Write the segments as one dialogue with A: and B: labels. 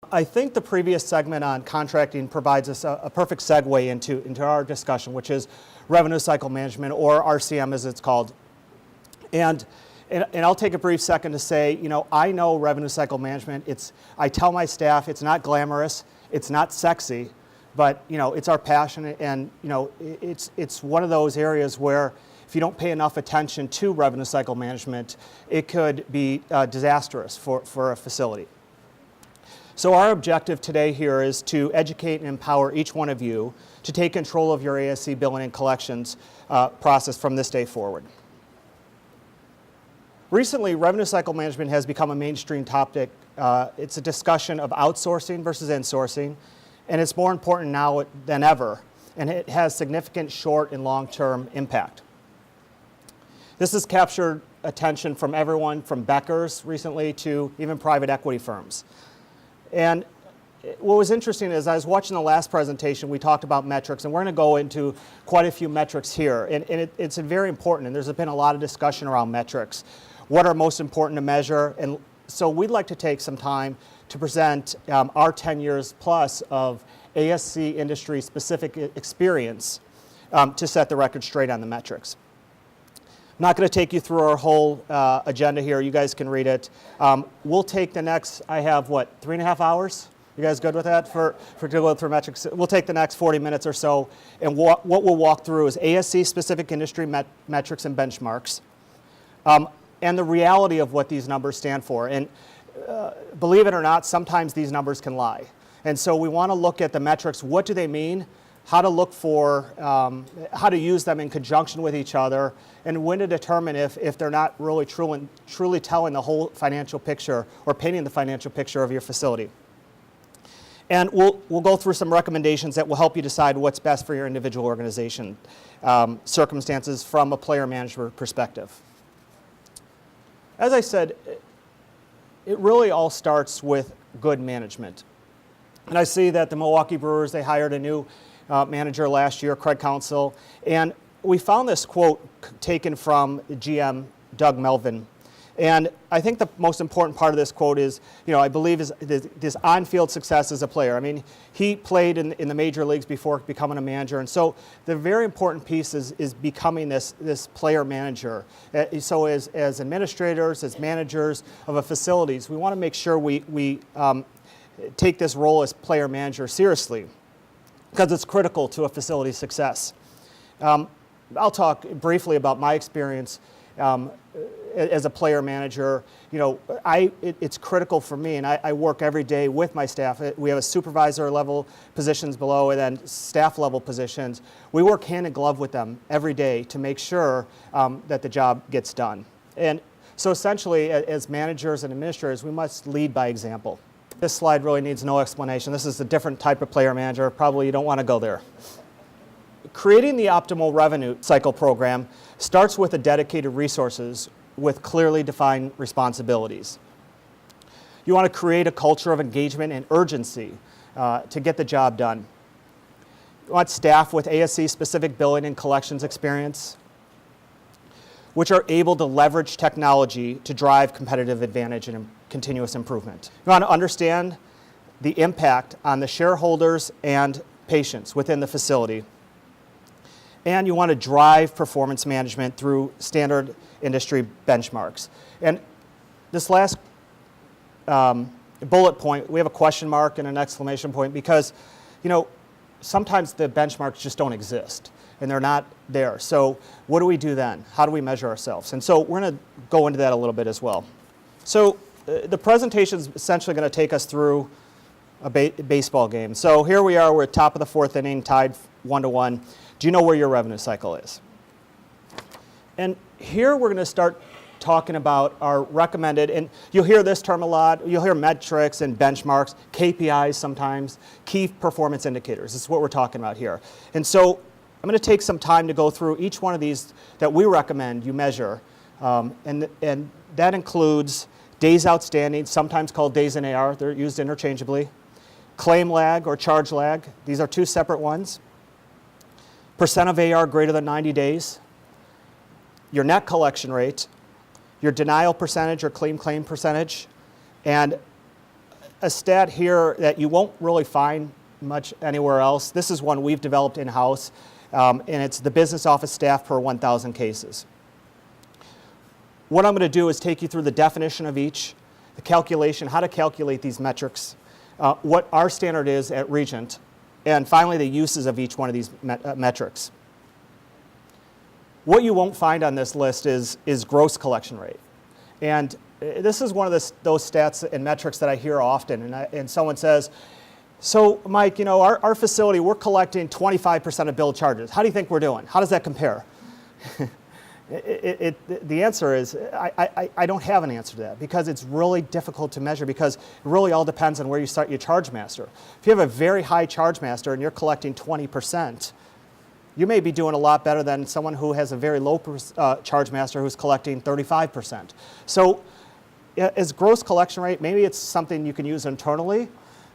A: I think the previous segment on contracting provides us a perfect segue into our discussion, which is revenue cycle management, or RCM as it's called. And I'll take a brief second to say, I know revenue cycle management. I tell my staff it's not glamorous, it's not sexy, but it's our passion, and it's one of those areas where if you don't pay enough attention to revenue cycle management, it could be disastrous for a facility. So our objective today here is to educate and empower each one of you to take control of your ASC billing and collections process from this day forward. Recently, revenue cycle management has become a mainstream topic. It's a discussion of outsourcing versus insourcing, and it's more important now than ever, and it has significant short and long-term impact. This has captured attention from everyone from Becker's recently to even private equity firms. And what was interesting is I was watching the last presentation, we talked about metrics, and we're going to go into quite a few metrics here. And it's very important, and there's been a lot of discussion around metrics. What are most important to measure? And so we'd like to take some time to present our 10 years plus of ASC industry specific experience to set the record straight on the metrics. I'm not going to take you through our whole agenda here. You guys can read it. We'll take the next, I have what, 3.5 hours? You guys good with that for to go through metrics? We'll take the next 40 minutes or so, and what we'll walk through is ASC specific industry metrics and benchmarks, and the reality of what these numbers stand for. And believe it or not, sometimes these numbers can lie. And so we want to look at the metrics. What do they mean? How to look for, how to use them in conjunction with each other, and when to determine if they're not really truly telling the whole financial picture or painting the financial picture of your facility. And we'll go through some recommendations that will help you decide what's best for your individual organization circumstances from a player management perspective. As I said, it really all starts with good management. And I see that the Milwaukee Brewers, they hired a new manager last year, Craig Counsell, and we found this quote taken from GM Doug Melvin. And I think the most important part of this quote is, I believe is this on-field success as a player. I mean, he played in the major leagues before becoming a manager, and so the very important piece is becoming this player manager. So as administrators, as managers of a facilities, we want to make sure we take this role as player manager seriously, because it's critical to a facility's success. I'll talk briefly about my experience as a player manager. It's critical for me, and I work every day with my staff. We have a supervisor level positions below, and then staff level positions. We work hand in glove with them every day to make sure that the job gets done. And so essentially, as managers and administrators, we must lead by example. This slide really needs no explanation. This is a different type of player manager. Probably you don't want to go there. Creating the optimal revenue cycle program starts with a dedicated resources with clearly defined responsibilities. You want to create a culture of engagement and urgency to get the job done. You want staff with ASC-specific billing and collections experience, which are able to leverage technology to drive competitive advantage and continuous improvement. You want to understand the impact on the shareholders and patients within the facility. And you want to drive performance management through standard industry benchmarks. And this last bullet point, we have a question mark and an exclamation point because, sometimes the benchmarks just don't exist and they're not there. So what do we do then? How do we measure ourselves? And so we're going to go into that a little bit as well. So the presentation is essentially going to take us through a baseball game. So here we are, we're at top of the fourth inning, tied 1-1. Do you know where your revenue cycle is? And here we're going to start talking about our recommended, and you'll hear this term a lot, you'll hear metrics and benchmarks, KPIs sometimes, key performance indicators. This is what we're talking about here. And so I'm going to take some time to go through each one of these that we recommend you measure. And that includes days outstanding, sometimes called days in AR, they're used interchangeably. Claim lag or charge lag, these are two separate ones. Percent of AR greater than 90 days. Your net collection rate, your denial percentage or claim percentage, and a stat here that you won't really find much anywhere else. This is one we've developed in-house, and it's the business office staff per 1,000 cases. What I'm going to do is take you through the definition of each, the calculation, how to calculate these metrics, what our standard is at Regent, and finally the uses of each one of these metrics. What you won't find on this list is gross collection rate. And this is one of those stats and metrics that I hear often, and someone says, so Mike, our facility, we're collecting 25% of billed charges. How do you think we're doing? How does that compare? The answer is, I don't have an answer to that, because it's really difficult to measure, because it really all depends on where you start your charge master. If you have a very high charge master and you're collecting 20%, you may be doing a lot better than someone who has a very low charge master who's collecting 35%. So as gross collection rate, maybe it's something you can use internally,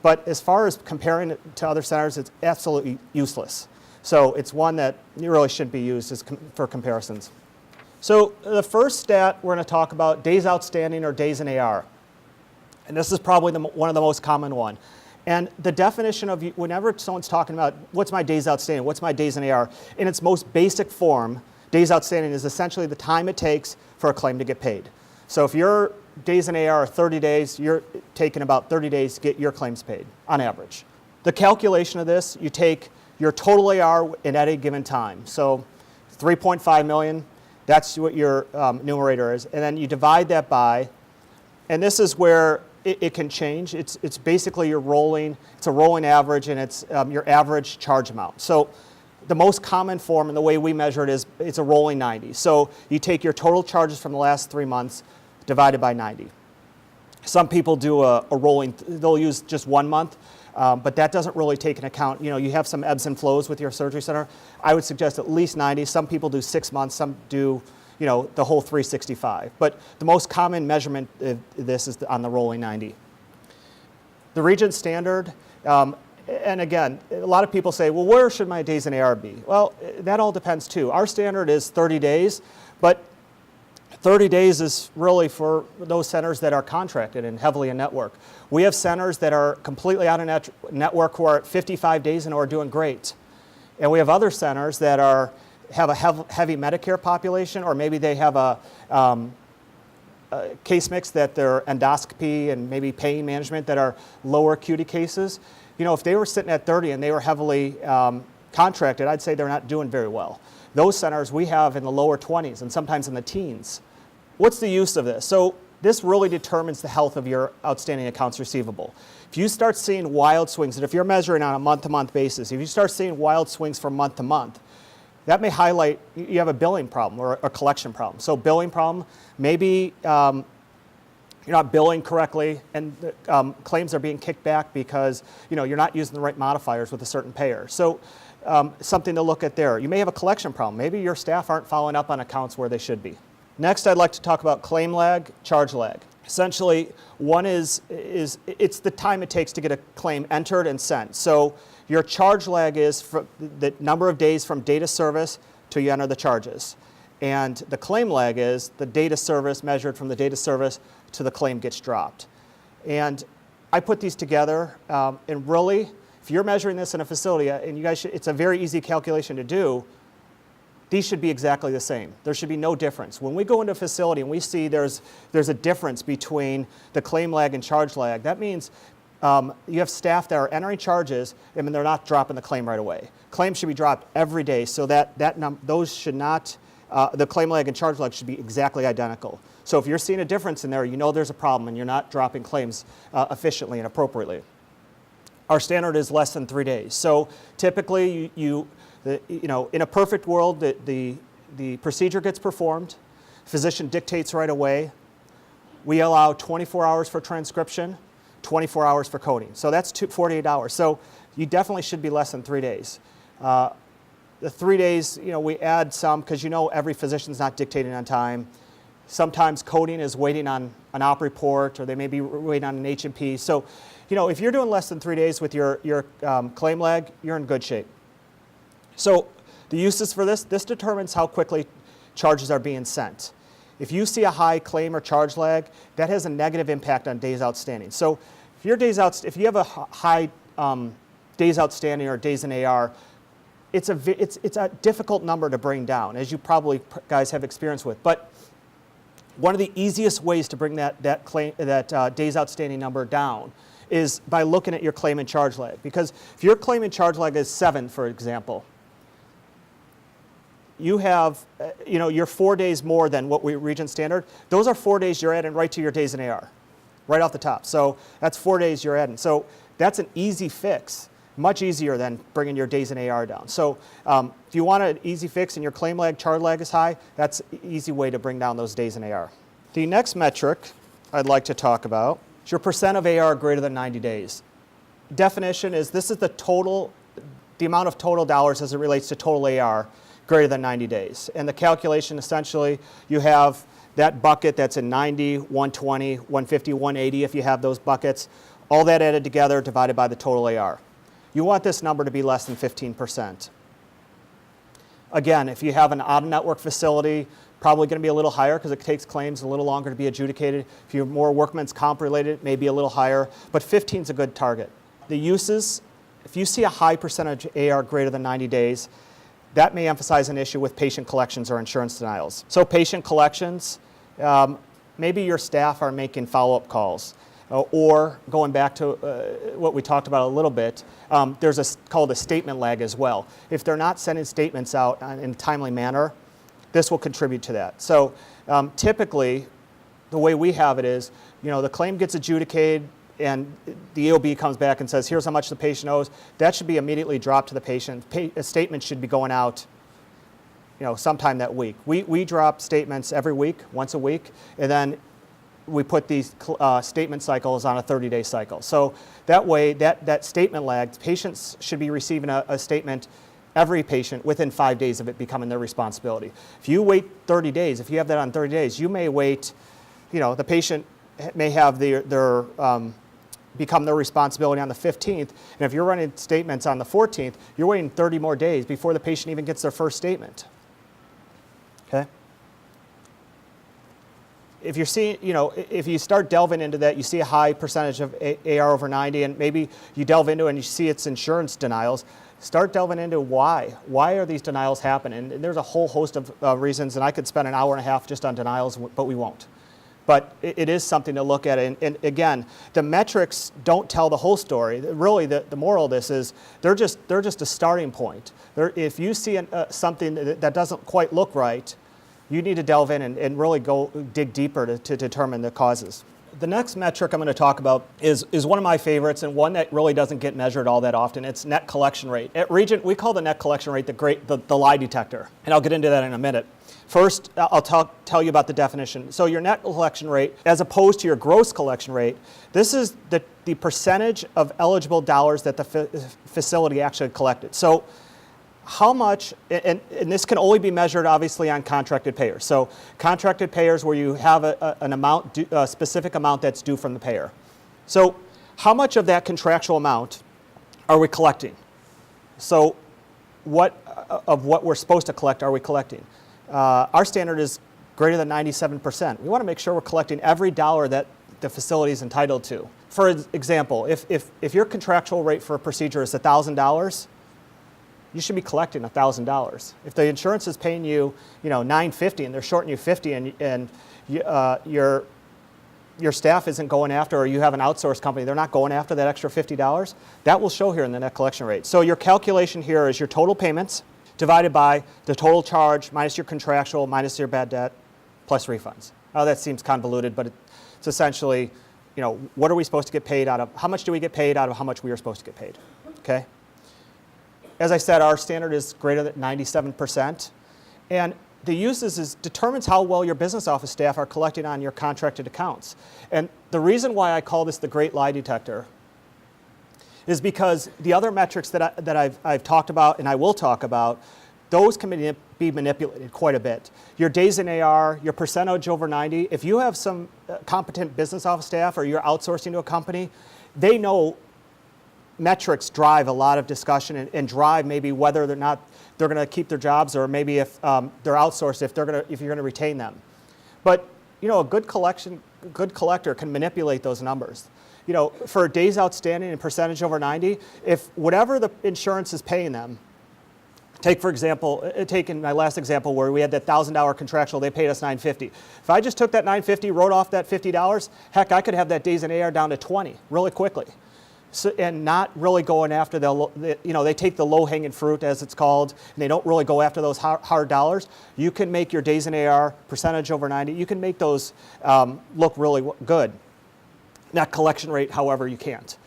A: but as far as comparing it to other centers, it's absolutely useless. So it's one that you really shouldn't be used for comparisons. So the first stat we're going to talk about, days outstanding or days in AR. And this is probably one of the most common one. And the definition of, whenever someone's talking about what's my days outstanding, what's my days in AR, in its most basic form, days outstanding is essentially the time it takes for a claim to get paid. So if your days in AR are 30 days, you're taking about 30 days to get your claims paid, on average. The calculation of this, you take your total AR in any given time. So 3.5 million, that's what your numerator is. And then you divide that by, and this is where it can change. It's basically it's a rolling average, and it's your average charge amount. So the most common form, and the way we measure it, is it's a rolling 90. So you take your total charges from the last 3 months, divided by 90. Some people do a rolling, they'll use just 1 month, but that doesn't really take into account, you have some ebbs and flows with your surgery center. I would suggest at least 90. Some people do 6 months, some do, the whole 365. But the most common measurement of this is on the rolling 90. The Regent standard, and again, a lot of people say, well, where should my days in AR be? Well, that all depends too. Our standard is 30 days, but 30 days is really for those centers that are contracted and heavily in network. We have centers that are completely out of network who are at 55 days and are doing great. And we have other centers that have a heavy Medicare population, or maybe they have a case mix that they're endoscopy and maybe pain management that are lower acuity cases. If they were sitting at 30 and they were heavily contracted, I'd say they're not doing very well. Those centers we have in the lower 20s and sometimes in the teens. What's the use of this? So this really determines the health of your outstanding accounts receivable. If you start seeing wild swings, and if you're measuring on a month-to-month basis, if you start seeing wild swings from month to month, that may highlight you have a billing problem or a collection problem. So billing problem, maybe you're not billing correctly, and claims are being kicked back because you're not using the right modifiers with a certain payer. So something to look at there. You may have a collection problem. Maybe your staff aren't following up on accounts where they should be. Next, I'd like to talk about claim lag, charge lag. Essentially, one is it's the time it takes to get a claim entered and sent. So your charge lag is the number of days from date of service till you enter the charges. And the claim lag is the date of service measured from the date of service to the claim gets dropped. And I put these together, and really, if you're measuring this in a facility, and you guys it's a very easy calculation to do, these should be exactly the same. There should be no difference. When we go into a facility and we see there's a difference between the claim lag and charge lag, that means you have staff that are entering charges and they're not dropping the claim right away. Claims should be dropped every day, so those should not, the claim lag and charge lag should be exactly identical. So if you're seeing a difference in there, there's a problem and you're not dropping claims efficiently and appropriately. Our standard is less than 3 days. So typically, in a perfect world, the procedure gets performed, physician dictates right away. We allow 24 hours for transcription, 24 hours for coding. So that's 48 hours. So you definitely should be less than 3 days. The 3 days, we add some because every physician's not dictating on time. Sometimes coding is waiting on an op report, or they may be waiting on an H&P. So, if you're doing less than 3 days with your claim lag, you're in good shape. So the uses for this determines how quickly charges are being sent. If you see a high claim or charge lag, that has a negative impact on days outstanding. So If you have a high days outstanding or days in AR, it's a difficult number to bring down, as you probably guys have experience with. But one of the easiest ways to bring that days outstanding number down is by looking at your claim and charge lag. Because if your claim and charge lag is 7, for example, you have, you're 4 days more than what we Regent standard. Those are 4 days you're adding right to your days in AR, right off the top. So that's 4 days you're adding. So that's an easy fix, much easier than bringing your days in AR down. So if you want an easy fix and your claim lag, charge lag is high, that's an easy way to bring down those days in AR. The next metric I'd like to talk about is your percent of AR greater than 90 days. Definition is this is the amount of total dollars as it relates to total AR greater than 90 days. And the calculation, essentially, you have that bucket that's in 90, 120, 150, 180 if you have those buckets, all that added together divided by the total AR. You want this number to be less than 15%. Again, if you have an out-of-network facility, probably going to be a little higher because it takes claims a little longer to be adjudicated. If you're more workman's comp related, maybe a little higher, but 15 is a good target. The uses, if you see a high percentage AR greater than 90 days, that may emphasize an issue with patient collections or insurance denials. So patient collections, maybe your staff are making follow-up calls. Or going back to what we talked about a little bit, there's called a statement lag as well. If they're not sending statements out in a timely manner, this will contribute to that. So typically, the way we have it is, the claim gets adjudicated and the EOB comes back and says, here's how much the patient owes. That should be immediately dropped to the patient. A statement should be going out sometime that week. We drop statements every week, once a week, and then we put these statement cycles on a 30-day cycle. So that way, that statement lag, patients should be receiving a statement, every patient, within 5 days of it becoming their responsibility. If you wait 30 days, if you have that on 30 days, you may wait, the patient may have their become their responsibility on the 15th, and if you're running statements on the 14th, you're waiting 30 more days before the patient even gets their first statement. Okay? If you're seeing, if you start delving into that, you see a high percentage of AR over 90, and maybe you delve into it and you see it's insurance denials, start delving into why. Why are these denials happening? And there's a whole host of reasons, and I could spend an hour and a half just on denials, but we won't. But it is something to look at. And again, the metrics don't tell the whole story. Really, the moral of this is they're just a starting point. If you see something that doesn't quite look right, you need to delve in and really go dig deeper to determine the causes. The next metric I'm going to talk about is one of my favorites and one that really doesn't get measured all that often. It's net collection rate. At Regent, we call the net collection rate the lie detector, and I'll get into that in a minute. First, I'll tell you about the definition. So your net collection rate, as opposed to your gross collection rate, this is the percentage of eligible dollars that the facility actually collected. So how much, and this can only be measured obviously on contracted payers. So contracted payers where you have a specific amount that's due from the payer. So how much of that contractual amount are we collecting? So what we're supposed to collect are we collecting? Our standard is greater than 97%. We want to make sure we're collecting every dollar that the facility is entitled to. For example, if your contractual rate for a procedure is $1,000, you should be collecting $1,000. If the insurance is paying you, $950 and they're shorting you $50 and your staff isn't going after, or you have an outsource company, they're not going after that extra $50, that will show here in the net collection rate. So your calculation here is your total payments divided by the total charge minus your contractual minus your bad debt plus refunds. Oh, that seems convoluted, but it's essentially, what are we supposed to get paid out of? How much do we get paid out of how much we are supposed to get paid? Okay. As I said, our standard is greater than 97%, and the uses determines how well your business office staff are collecting on your contracted accounts. And the reason why I call this the great lie detector is because the other metrics that I've talked about and I will talk about, those can be manipulated quite a bit. Your days in AR, your percentage over 90, if you have some competent business office staff or you're outsourcing to a company, they know metrics drive a lot of discussion and drive maybe whether or not they're going to keep their jobs, or maybe if they're outsourced, if you're going to retain them. But a good collector can manipulate those numbers. for days outstanding and percentage over 90, if whatever the insurance is paying them, take for example, in my last example where we had that $1,000 contractual, they paid us $950. If I just took that $950, wrote off that $50, heck, I could have that days in AR down to 20 really quickly. So, and not really going after they take the low-hanging fruit, as it's called, and they don't really go after those hard dollars. You can make your days in AR, percentage over 90, you can make those look really good. Not collection rate, however, you can't.